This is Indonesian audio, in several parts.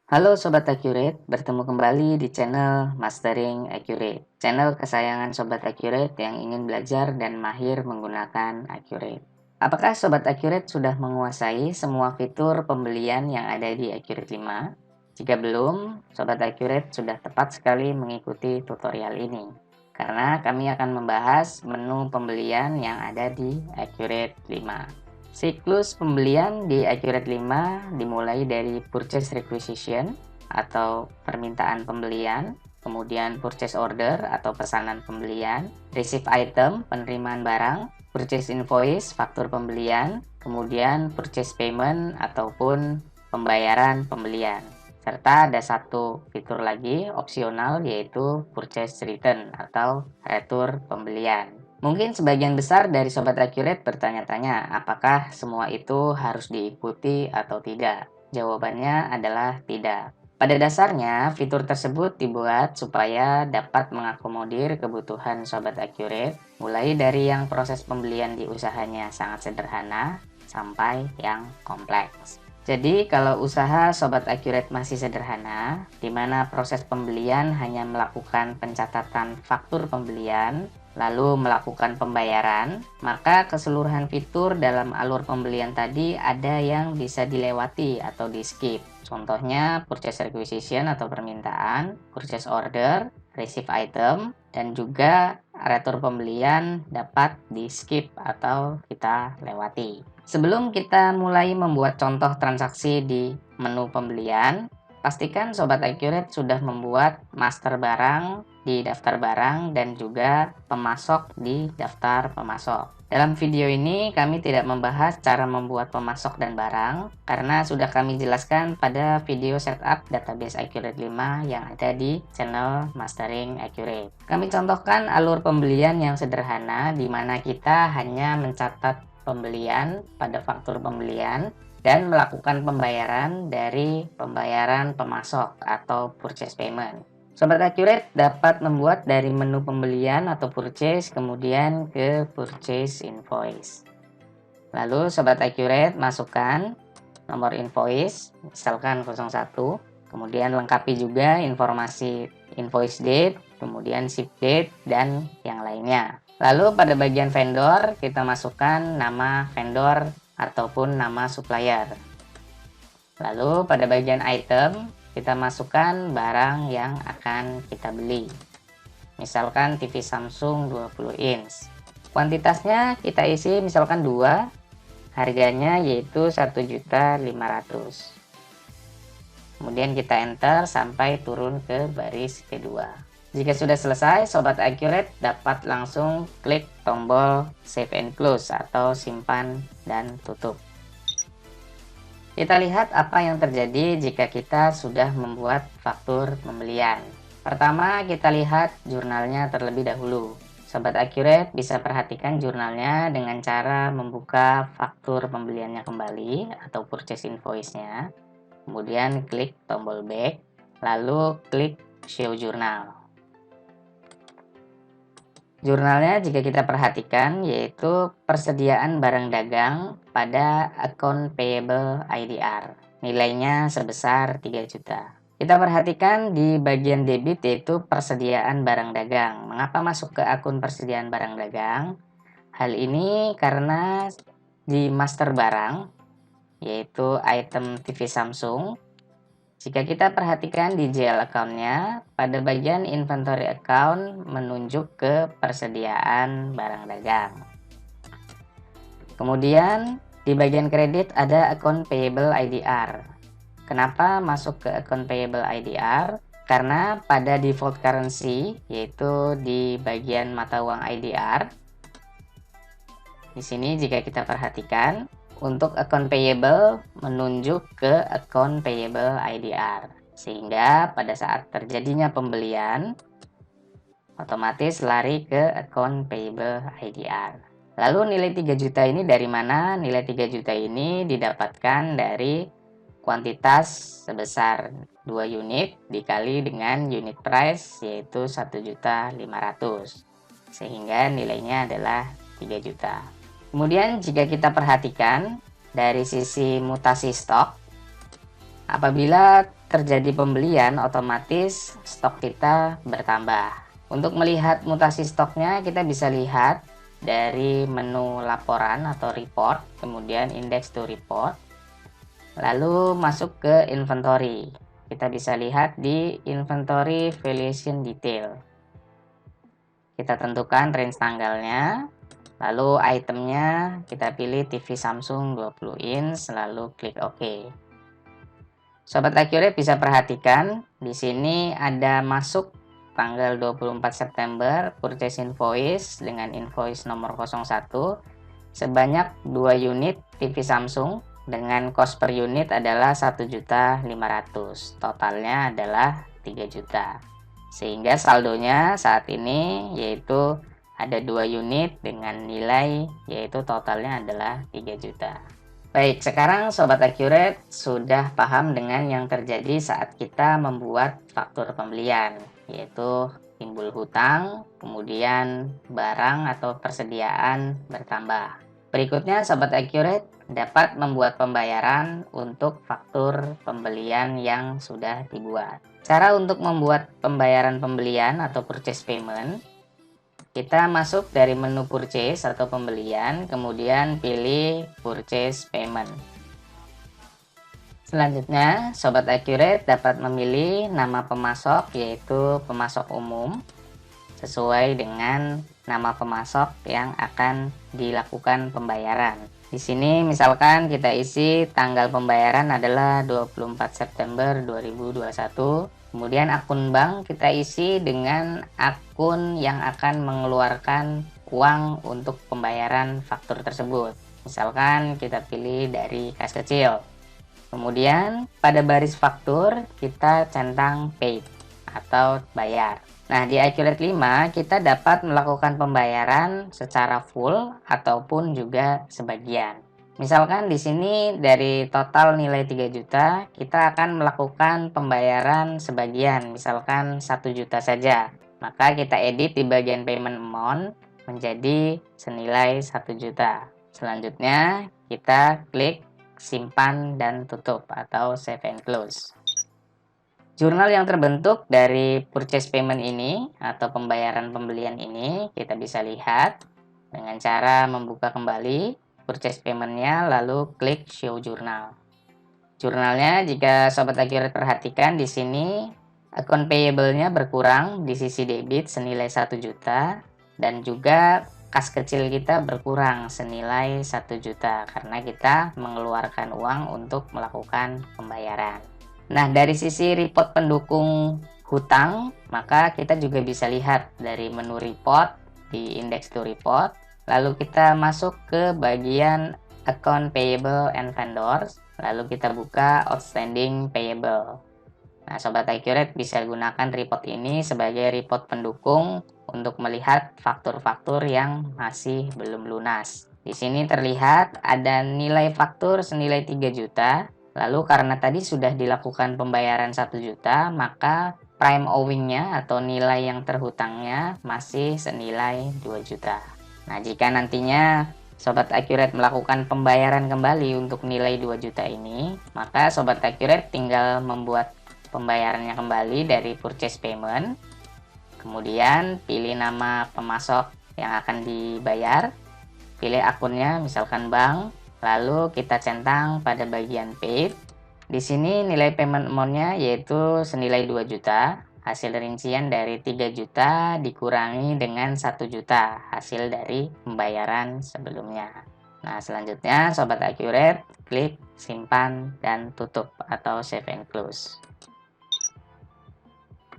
Halo Sobat Accurate, bertemu kembali di channel Mastering Accurate, channel kesayangan Sobat Accurate yang ingin belajar dan mahir menggunakan Accurate. Apakah Sobat Accurate sudah menguasai semua fitur pembelian yang ada di Accurate 5? Jika belum, Sobat Accurate sudah tepat sekali mengikuti tutorial ini, karena kami akan membahas menu pembelian yang ada di Accurate 5. Siklus pembelian di Accurate 5 dimulai dari purchase requisition atau permintaan pembelian, kemudian purchase order atau pesanan pembelian, receive item penerimaan barang, purchase invoice faktur pembelian, kemudian purchase payment ataupun pembayaran pembelian. Serta ada satu fitur lagi opsional yaitu purchase return atau retur pembelian. Mungkin sebagian besar dari Sobat Accurate bertanya-tanya, apakah semua itu harus diikuti atau tidak? Jawabannya adalah tidak. Pada dasarnya, fitur tersebut dibuat supaya dapat mengakomodir kebutuhan Sobat Accurate, mulai dari yang proses pembelian di usahanya sangat sederhana, sampai yang kompleks. Jadi, kalau usaha Sobat Accurate masih sederhana, di mana proses pembelian hanya melakukan pencatatan faktur pembelian, lalu melakukan pembayaran, maka keseluruhan fitur dalam alur pembelian tadi ada yang bisa dilewati atau di skip. Contohnya purchase requisition atau permintaan, purchase order, receive item, dan juga retur pembelian dapat di skip atau kita lewati. Sebelum kita mulai membuat contoh transaksi di menu pembelian, pastikan Sobat Accurate sudah membuat master barang di daftar barang dan juga pemasok di daftar pemasok. Dalam video ini kami tidak membahas cara membuat pemasok dan barang karena sudah kami jelaskan pada video setup database Accurate 5 yang ada di channel Mastering Accurate. Kami contohkan alur pembelian yang sederhana di mana kita hanya mencatat pembelian pada faktur pembelian dan melakukan pembayaran dari pembayaran pemasok atau purchase payment. Sobat Accurate dapat membuat dari menu pembelian atau purchase kemudian ke purchase invoice. Lalu Sobat Accurate masukkan nomor invoice, misalkan 01, kemudian lengkapi juga informasi invoice date, kemudian ship date, dan yang lainnya. Lalu pada bagian vendor kita masukkan nama vendor ataupun nama supplier. Lalu pada bagian item kita masukkan barang yang akan kita beli. Misalkan TV Samsung 20 inch. Kuantitasnya kita isi misalkan 2. Harganya yaitu 1.500.000. Kemudian kita enter sampai turun ke baris kedua. Jika sudah selesai, Sobat Accurate dapat langsung klik tombol Save and Close atau simpan dan tutup. Kita lihat apa yang terjadi jika kita sudah membuat faktur pembelian. Pertama, kita lihat jurnalnya terlebih dahulu. Sobat Accurate bisa perhatikan jurnalnya dengan cara membuka faktur pembeliannya kembali atau purchase invoice-nya. Kemudian klik tombol back, lalu klik show jurnal. Jurnalnya jika kita perhatikan yaitu persediaan barang dagang pada akun payable IDR. Nilainya sebesar 3 juta. Kita perhatikan di bagian debit yaitu persediaan barang dagang. Mengapa masuk ke akun persediaan barang dagang? Hal ini karena di master barang yaitu item TV Samsung. Jika kita perhatikan di GL account-nya, pada bagian inventory account menunjuk ke persediaan barang dagang. Kemudian di bagian kredit ada akun payable IDR. Kenapa masuk ke akun payable IDR? Karena pada default currency, yaitu di bagian mata uang IDR, di sini jika kita perhatikan, untuk akun payable menunjuk ke akun payable IDR. Sehingga pada saat terjadinya pembelian, otomatis lari ke akun payable IDR. Lalu nilai 3 juta ini dari mana? Nilai 3 juta ini didapatkan dari kuantitas sebesar 2 unit dikali dengan unit price yaitu 1.500.000. Sehingga nilainya adalah 3 juta. Kemudian jika kita perhatikan dari sisi mutasi stok, apabila terjadi pembelian, otomatis stok kita bertambah. Untuk melihat mutasi stoknya, kita bisa lihat dari menu laporan atau report, kemudian index to report, lalu masuk ke inventory. Kita bisa lihat di inventory valuation detail. Kita tentukan range tanggalnya, lalu itemnya kita pilih TV Samsung 20 inch, lalu klik OK. Sobat Accurate bisa perhatikan di sini ada masuk tanggal 24 September purchase invoice dengan invoice nomor 01 sebanyak 2 unit TV Samsung dengan cost per unit adalah 1.500.000. Totalnya adalah 3 juta. Sehingga saldonya saat ini yaitu ada 2 unit dengan nilai yaitu totalnya adalah 3 juta. Baik, sekarang Sobat Accurate sudah paham dengan yang terjadi saat kita membuat faktur pembelian, yaitu timbul hutang, kemudian barang atau persediaan bertambah. Berikutnya Sobat Accurate dapat membuat pembayaran untuk faktur pembelian yang sudah dibuat. Cara untuk membuat pembayaran pembelian atau purchase payment, kita masuk dari menu purchase atau pembelian, kemudian pilih purchase payment. Selanjutnya, Sobat Accurate dapat memilih nama pemasok yaitu pemasok umum sesuai dengan nama pemasok yang akan dilakukan pembayaran. Di sini misalkan kita isi tanggal pembayaran adalah 24 September 2021. Kemudian akun bank kita isi dengan akun yang akan mengeluarkan uang untuk pembayaran faktur tersebut. Misalkan kita pilih dari kas kecil. Kemudian pada baris faktur kita centang paid atau bayar. Nah, di Accurate 5 kita dapat melakukan pembayaran secara full ataupun juga sebagian. Misalkan di sini dari total nilai 3 juta, kita akan melakukan pembayaran sebagian, misalkan 1 juta saja. Maka kita edit di bagian payment amount menjadi senilai 1 juta. Selanjutnya, kita klik simpan dan tutup atau save and close. Jurnal yang terbentuk dari purchase payment ini atau pembayaran pembelian ini kita bisa lihat dengan cara membuka kembali purchase payment-nya lalu klik show jurnal. Jurnalnya jika Sobat Accurate perhatikan di sini account payable-nya berkurang di sisi debit senilai 1 juta dan juga kas kecil kita berkurang senilai 1 juta karena kita mengeluarkan uang untuk melakukan pembayaran. Nah, dari sisi report pendukung hutang, maka kita juga bisa lihat dari menu report di index to report. Lalu kita masuk ke bagian account payable and vendors. Lalu kita buka outstanding payable. Nah, Sobat Accurate bisa gunakan report ini sebagai report pendukung untuk melihat faktur-faktur yang masih belum lunas. Di sini terlihat ada nilai faktur senilai 3 juta. Lalu karena tadi sudah dilakukan pembayaran 1 juta, maka prime owing-nya atau nilai yang terhutangnya masih senilai 2 juta. Nah, jika nantinya Sobat Accurate melakukan pembayaran kembali untuk nilai 2 juta ini, maka Sobat Accurate tinggal membuat pembayarannya kembali dari purchase payment. Kemudian pilih nama pemasok yang akan dibayar, pilih akunnya misalkan bank, lalu kita centang pada bagian paid. Di sini nilai payment amount-nya yaitu senilai 2 juta. Hasil rincian dari 3 juta dikurangi dengan 1 juta hasil dari pembayaran sebelumnya. Nah, selanjutnya Sobat Accurate klik simpan dan tutup atau save and close.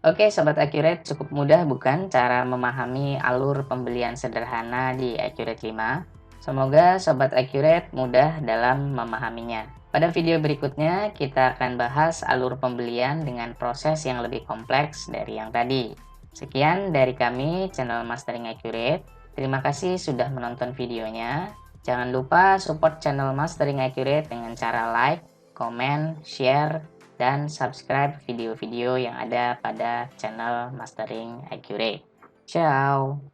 Oke Sobat Accurate, cukup mudah bukan cara memahami alur pembelian sederhana di Accurate 5? Semoga Sobat Accurate mudah dalam memahaminya. Pada video berikutnya, kita akan bahas alur pembelian dengan proses yang lebih kompleks dari yang tadi. Sekian dari kami, channel Mastering Accurate. Terima kasih sudah menonton videonya. Jangan lupa support channel Mastering Accurate dengan cara like, komen, share, dan subscribe video-video yang ada pada channel Mastering Accurate. Ciao!